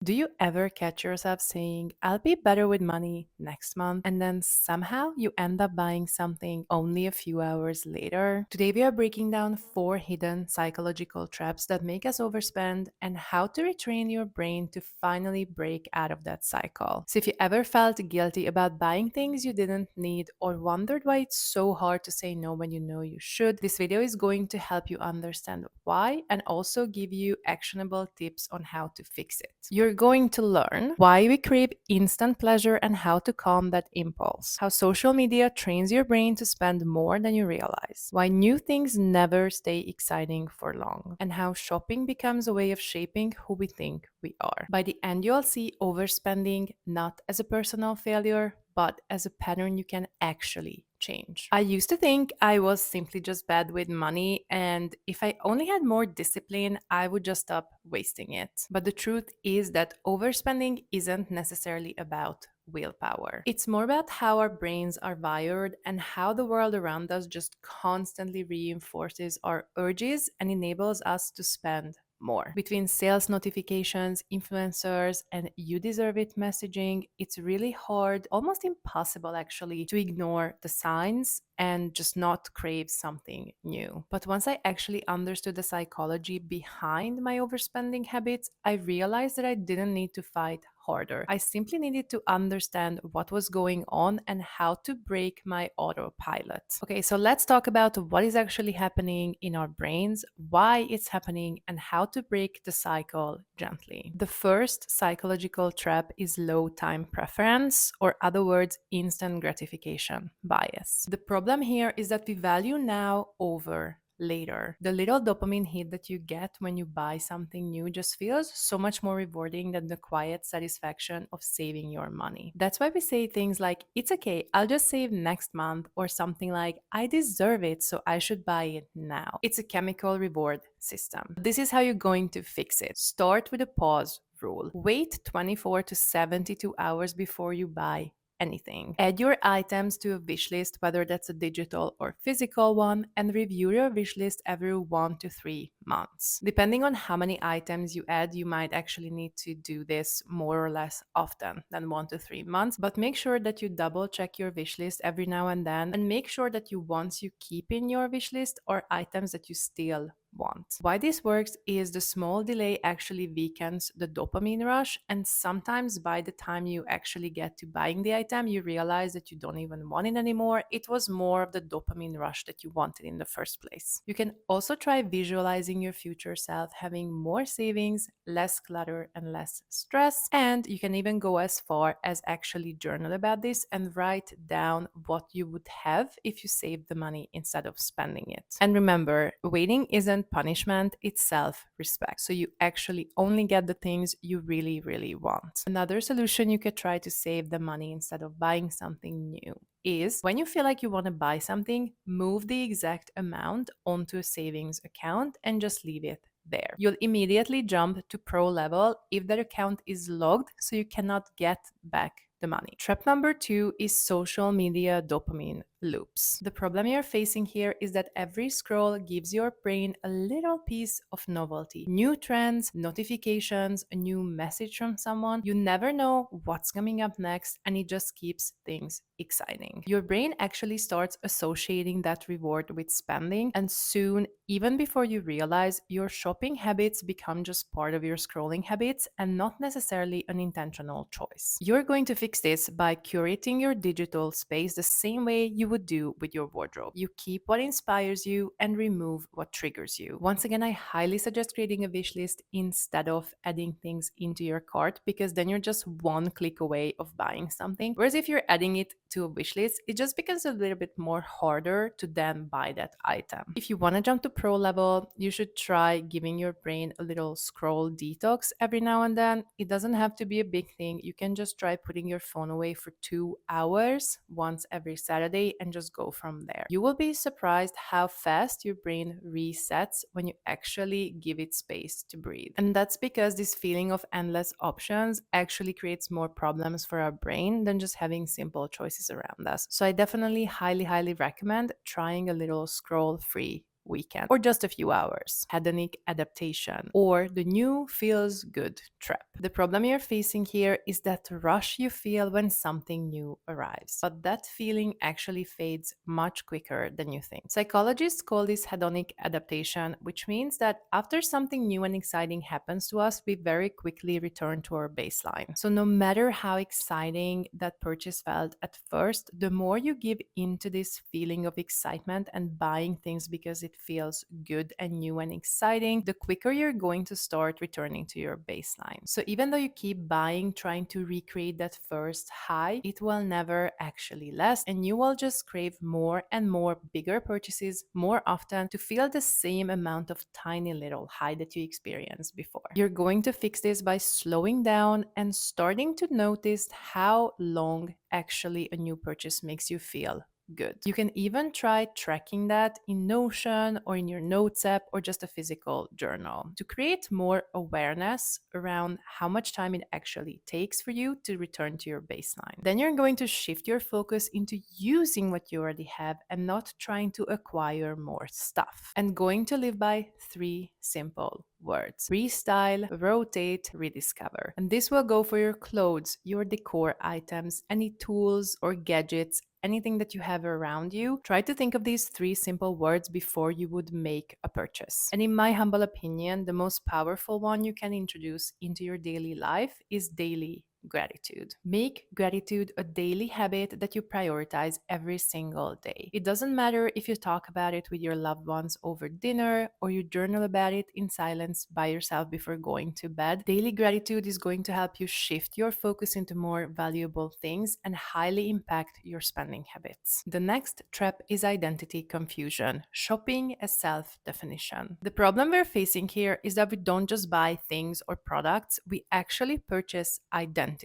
Do you ever catch yourself saying, I'll be better with money next month, and then somehow you end up buying something only a few hours later? Today, we are breaking down 4 hidden psychological traps that make us overspend and how to retrain your brain to finally break out of that cycle. So, if you ever felt guilty about buying things you didn't need or wondered why it's so hard to say no when you know you should, this video is going to help you understand why and also give you actionable tips on how to fix it. You're going to learn why we crave instant pleasure and how to calm that impulse, how social media trains your brain to spend more than you realize, why new things never stay exciting for long, and how shopping becomes a way of shaping who we think we are. By the end, you'll see overspending not as a personal failure, but as a pattern you can actually change. I used to think I was simply just bad with money, and if I only had more discipline, I would just stop wasting it. But the truth is that overspending isn't necessarily about willpower. It's more about how our brains are wired and how the world around us just constantly reinforces our urges and enables us to spend more. Between sales notifications, influencers, and you deserve it messaging, it's really hard, almost impossible actually, to ignore the signs and just not crave something new. But once I actually understood the psychology behind my overspending habits, I realized that I didn't need to fight harder. I simply needed to understand what was going on and how to break my autopilot. Okay, so let's talk about what is actually happening in our brains, why it's happening, and how to break the cycle gently. The first psychological trap is low time preference, or other words, instant gratification bias. The problem here is that we value now over later. The little dopamine hit that you get when you buy something new just feels so much more rewarding than the quiet satisfaction of saving your money. That's why we say things like, it's okay, I'll just save next month, or something like, I deserve it, so I should buy it now. It's a chemical reward system. This is how you're going to fix it. Start with a pause rule. Wait 24 to 72 hours before you buy anything. Add your items to a wish list, whether that's a digital or physical one, and review your wish list every 1 to 3 months. Depending on how many items you add, you might actually need to do this more or less often than 1 to 3 months, but make sure that you double check your wish list every now and then, and make sure that you ones you keep in your wish list are items that you still want. Why this works is the small delay actually weakens the dopamine rush, and sometimes by the time you actually get to buying the item, you realize that you don't even want it anymore. It was more of the dopamine rush that you wanted in the first place. You can also try visualizing your future self having more savings, less clutter, and less stress. And you can even go as far as actually journal about this and write down what you would have if you saved the money instead of spending it. And remember, waiting isn't punishment, it's self respect. So you actually only get the things you really, really want. Another solution you could try to save the money instead of buying something new is when you feel like you want to buy something, move the exact amount onto a savings account and just leave it there. You'll immediately jump to pro level if that account is logged, so you cannot get back the money. Trap number 2 is social media dopamine loops. The problem you're facing here is that every scroll gives your brain a little piece of novelty. New trends, notifications, a new message from someone. You never know what's coming up next, and it just keeps things exciting. Your brain actually starts associating that reward with spending, and soon, even before you realize, your shopping habits become just part of your scrolling habits and not necessarily an intentional choice. You're going to fix this by curating your digital space the same way you would do with your wardrobe. You keep what inspires you and remove what triggers you. Once again, I highly suggest creating a wish list instead of adding things into your cart, because then you're just one click away of buying something. Whereas if you're adding it to a wish list, it just becomes a little bit more harder to then buy that item. If you want to jump to pro level, you should try giving your brain a little scroll detox every now and then. It doesn't have to be a big thing. You can just try putting your phone away for 2 hours once every Saturday and just go from there. You will be surprised how fast your brain resets when you actually give it space to breathe. And that's because this feeling of endless options actually creates more problems for our brain than just having simple choices around us. So I definitely highly recommend trying a little scroll free weekend or just a few hours. Hedonic adaptation or the new feels good trap. The problem you're facing here is that rush you feel when something new arrives. But that feeling actually fades much quicker than you think. Psychologists call this hedonic adaptation, which means that after something new and exciting happens to us, we very quickly return to our baseline. So no matter how exciting that purchase felt at first, the more you give into this feeling of excitement and buying things because it feels good and new and exciting, the quicker you're going to start returning to your baseline. So even though you keep buying, trying to recreate that first high, it will never actually last, and you will just crave more and more bigger purchases more often to feel the same amount of tiny little high that you experienced before. You're going to fix this by slowing down and starting to notice how long actually a new purchase makes you feel good. You can even try tracking that in Notion or in your notes app or just a physical journal to create more awareness around how much time it actually takes for you to return to your baseline. Then you're going to shift your focus into using what you already have and not trying to acquire more stuff. And going to live by three simple words: restyle, rotate, rediscover. And this will go for your clothes, your decor items, any tools or gadgets, anything that you have around you. Try to think of these three simple words before you would make a purchase. And in my humble opinion, the most powerful one you can introduce into your daily life is daily gratitude. Make gratitude a daily habit that you prioritize every single day. It doesn't matter if you talk about it with your loved ones over dinner or you journal about it in silence by yourself before going to bed. Daily gratitude is going to help you shift your focus into more valuable things and highly impact your spending habits. The next trap is identity confusion, shopping as self-definition. The problem we're facing here is that we don't just buy things or products, we actually purchase identities.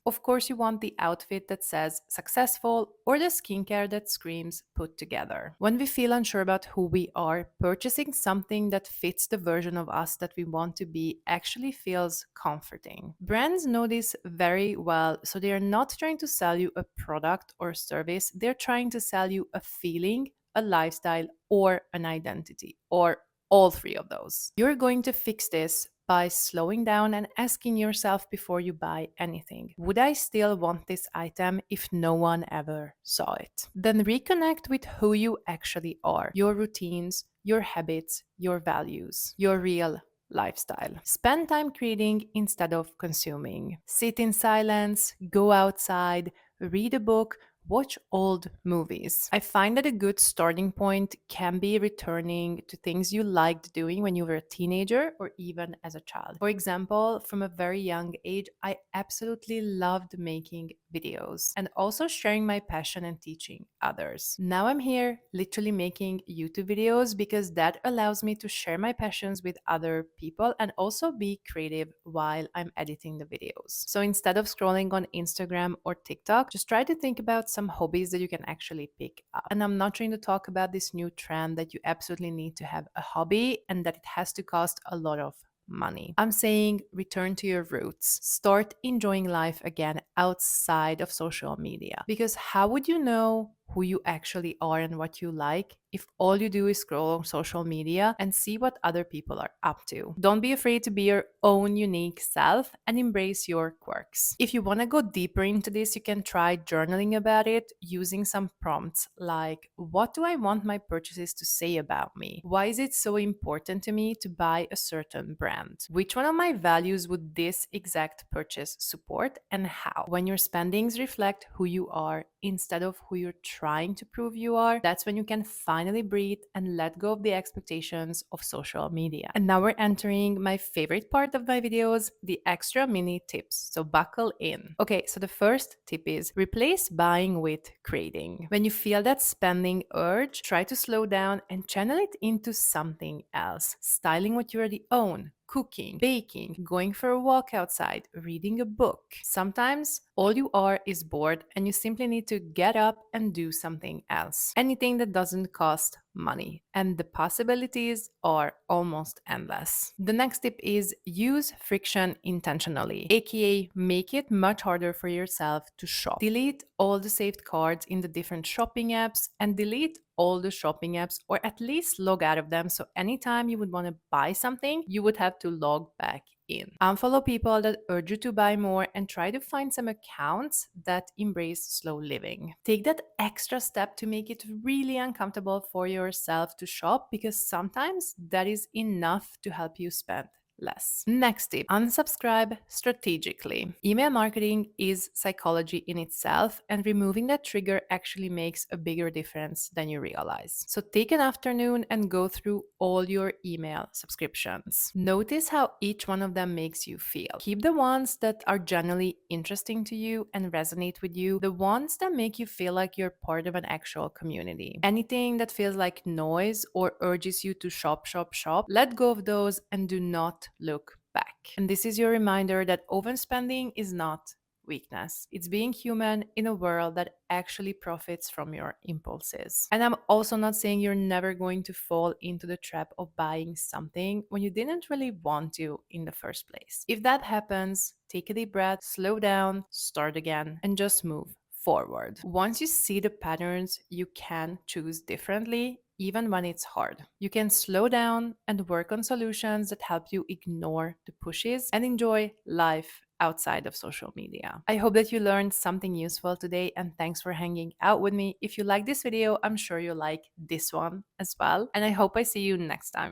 Of course, you want the outfit that says successful or the skincare that screams put together. When we feel unsure about who we are, purchasing something that fits the version of us that we want to be actually feels comforting. Brands know this very well, so they are not trying to sell you a product or service, they're trying to sell you a feeling, a lifestyle, or an identity, or all three of those. You're going to fix this by slowing down and asking yourself before you buy anything: would I still want this item if no one ever saw it? Then reconnect with who you actually are, your routines, your habits, your values, your real lifestyle. Spend time creating instead of consuming. Sit in silence, go outside, read a book, watch old movies. I find that a good starting point can be returning to things you liked doing when you were a teenager or even as a child. For example, from a very young age, I absolutely loved making videos and also sharing my passion and teaching others. Now I'm here literally making YouTube videos because that allows me to share my passions with other people and also be creative while I'm editing the videos. So instead of scrolling on Instagram or TikTok, just try to think about some hobbies that you can actually pick up. And I'm not trying to talk about this new trend that you absolutely need to have a hobby and that it has to cost a lot of money. I'm saying return to your roots. Start enjoying life again outside of social media. Because how would you know who you actually are and what you like if all you do is scroll on social media and see what other people are up to? Don't be afraid to be your own unique self and embrace your quirks. If you want to go deeper into this, you can try journaling about it using some prompts like, what do I want my purchases to say about me? Why is it so important to me to buy a certain brand? Which one of my values would this exact purchase support and how? When your spendings reflect who you are instead of who you're trying to prove you are, that's when you can finally breathe and let go of the expectations of social media. And now we're entering my favorite part of my videos, the extra mini tips. So buckle in. Okay, so the first tip is replace buying with creating. When you feel that spending urge, try to slow down and channel it into something else. Styling what you already own, cooking, baking, going for a walk outside, reading a book. Sometimes all you are is bored and you simply need to get up and do something else. Anything that doesn't cost money, and the possibilities are almost endless. The next tip is use friction intentionally, aka make it much harder for yourself to shop. Delete all the saved cards in the different shopping apps and delete all the shopping apps, or at least log out of them, so anytime you would want to buy something, you would have to log back in. Unfollow people that urge you to buy more and try to find some accounts that embrace slow living. Take that extra step to make it really uncomfortable for yourself to shop, because sometimes that is enough to help you spend less. Next tip, unsubscribe strategically. Email marketing is psychology in itself, and removing that trigger actually makes a bigger difference than you realize. So take an afternoon and go through all your email subscriptions. Notice how each one of them makes you feel. Keep the ones that are generally interesting to you and resonate with you, the ones that make you feel like you're part of an actual community. Anything that feels like noise or urges you to shop, shop, shop, let go of those and do not look back. And this is your reminder that overspending is not weakness. It's being human in a world that actually profits from your impulses. And I'm also not saying you're never going to fall into the trap of buying something when you didn't really want to in the first place. If that happens, take a deep breath, slow down, start again, and just move forward. Once you see the patterns, you can choose differently, even when it's hard. You can slow down and work on solutions that help you ignore the pushes and enjoy life outside of social media. I hope that you learned something useful today, and thanks for hanging out with me. If you like this video, I'm sure you like this one as well. And I hope I see you next time.